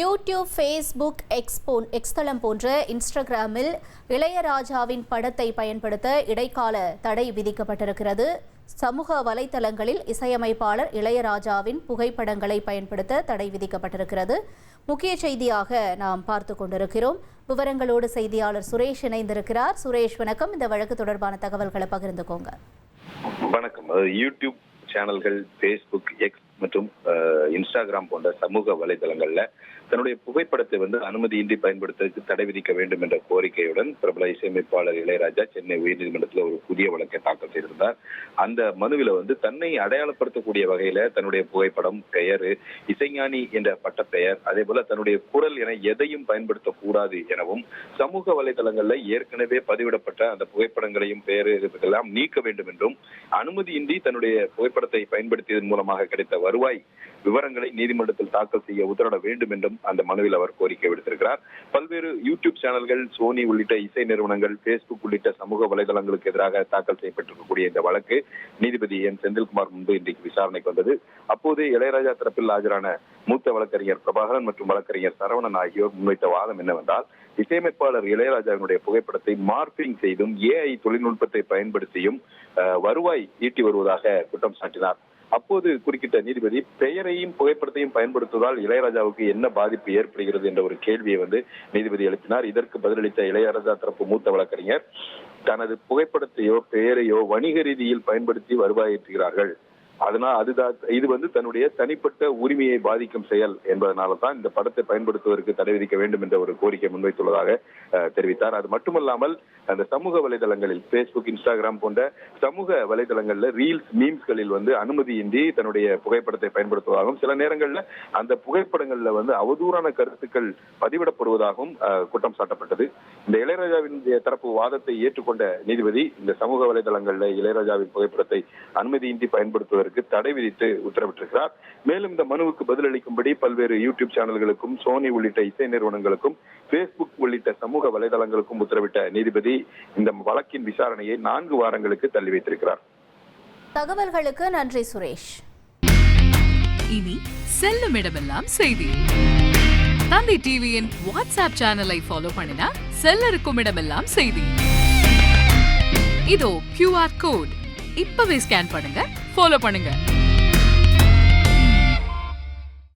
YouTube, Facebook, எக்ஸ்தளம் போன்ற இன்ஸ்டாகிராமில் இளையராஜாவின் படத்தை பயன்படுத்த இடைக்கால தடை விதிக்கப்பட்டிருக்கிறது. சமூக வலைதளங்களில் இசையமைப்பாளர் இளையராஜாவின் புகைப்படங்களை பயன்படுத்த தடை விதிக்கப்பட்டிருக்கிறது. முக்கிய செய்தியாக நாம் பார்த்து கொண்டிருக்கிறோம். விவரங்களோடு செய்தியாளர் சுரேஷ் இணைந்திருக்கிறார். சுரேஷ், வணக்கம். இந்த வழக்கு தொடர்பான தகவல்களை பகிர்ந்துக்கோங்க. வணக்கம். யூடியூப் சேனல்கள், ஃபேஸ்புக், எக்ஸ் மற்றும் இன்ஸ்டாகிராம் போன்ற சமூக வலைதளங்கள்ல தன்னுடைய புகைப்படத்தை அனுமதியின்றி பயன்படுத்துவதற்கு தடை விதிக்க வேண்டும் என்ற கோரிக்கையுடன் பிரபல இசையமைப்பாளர் இளையராஜா சென்னை உயர்நீதிமன்றத்தில் ஒரு புதிய வழக்கை தாக்கல் செய்திருந்தார். அந்த மனுவில தன்னை அடையாளப்படுத்தக்கூடிய வகையில தன்னுடைய புகைப்படம், பெயர், இசைஞானி என்ற பட்டப்பெயர், அதே போல தன்னுடைய குரல் என எதையும் பயன்படுத்தக்கூடாது எனவும், சமூக வலைதளங்கள்ல ஏற்கனவே பதிவிடப்பட்ட அந்த புகைப்படங்களையும் பெயர் இதெல்லாம் நீக்க வேண்டும் என்றும், அனுமதியின்றி தன்னுடைய புகைப்படத்தை பயன்படுத்தியதன் மூலமாக கிடைத்த வருவாய் விவரங்களை நீதிமன்றத்தில் தாக்கல் செய்ய உத்தரவிட வேண்டும் என்றும் அந்த மனுவில் அவர் கோரிக்கை விடுத்திருக்கிறார். பல்வேறு யூடியூப் சேனல்கள், சோனி உள்ளிட்ட இசை நிறுவனங்கள், பேஸ்புக் உள்ளிட்ட சமூக வலைதளங்களுக்கு எதிராக தாக்கல் செய்யப்பட்டிருக்கக்கூடிய இந்த வழக்கு நீதிபதி என் செந்தில்குமார் முன்பு இன்றைக்கு விசாரணைக்கு வந்தது. அப்போது இளையராஜா தரப்பில் ஆஜரான மூத்த வழக்கறிஞர் பிரபாகரன் மற்றும் வழக்கறிஞர் சரவணன் ஆகியோர் முன்வைத்த வாதம் என்னவென்றால், இசையமைப்பாளர் இளையராஜாவினுடைய புகைப்படத்தை மார்பிங் செய்தும் AI தொழில்நுட்பத்தை பயன்படுத்தியும் வருவாய் ஈட்டி வருவதாக குற்றம் சாட்டினார். அப்போது குறுக்கிட்ட நீதிபதி, பெயரையும் புகைப்படத்தையும் பயன்படுத்துவதால் இளையராஜாவுக்கு என்ன பாதிப்பு ஏற்படுகிறது என்ற ஒரு கேள்வியை நீதிபதி எழுப்பினார். இதற்கு பதிலளித்த இளையராஜா தரப்பு மூத்த வழக்கறிஞர், தனது புகைப்படத்தையோ பெயரையோ வணிக ரீதியில் பயன்படுத்தி வருவாய் ஈட்டுகிறார்கள். அதனால் இது தன்னுடைய தனிப்பட்ட உரிமையை பாதிக்கும் செயல் என்பதனால தான் இந்த படத்தை பயன்படுத்துவதற்கு தடை விதிக்க வேண்டும் என்ற ஒரு கோரிக்கை முன்வைத்துள்ளதாக தெரிவித்தார். அது மட்டுமல்லாமல் அந்த சமூக வலைதளங்களில் பேஸ்புக், இன்ஸ்டாகிராம் போன்ற சமூக வலைதளங்கள்ல ரீல்ஸ், மீம்ஸ்களில் அனுமதியின்றி தன்னுடைய புகைப்படத்தை பயன்படுத்துவதாகவும், சில நேரங்கள்ல அந்த புகைப்படங்கள்ல அவதூறான கருத்துக்கள் பதிவிடப்படுவதாகவும் குற்றம் சாட்டப்பட்டது. இந்த இளையராஜாவின் தரப்பு வாதத்தை ஏற்றுக்கொண்ட நீதிபதி, இந்த சமூக வலைதளங்கள்ல இளையராஜாவின் புகைப்படத்தை அனுமதியின்றி பயன்படுத்துவதற்கு தடை விதித்து உத்தரவிட்டிருக்கிறார். மேலும் இந்த மனுவுக்கு பதிலளிக்கும்படி பல்வேறு யூடியூப் சேனல்களுக்கும், சோனி உள்ளிட்ட இசை நிறுவனங்களுக்கும், பேஸ்புக் உள்ளிட்ட சமூக வலைதளங்களுக்கும் உத்தரவிட்ட நீதிபதி இந்த வழக்கின் விசாரணையை 4 வாரங்களுக்கு தள்ளி வைத்திருக்கிறார். தகவல்களுக்கு நன்றி சுரேஷ். இனி செல்லும் இடமெல்லாம் செய்தி. தந்தை டிவியின் வாட்ஸ்அப் சேனலை ஃபாலோ பண்ணினா செல்ல இருக்கும் இடமெல்லாம் செய்தி. இதோ QR கோட் இப்பவே ஸ்கேன் பண்ணுங்க, ஃபாலோ பண்ணுங்க.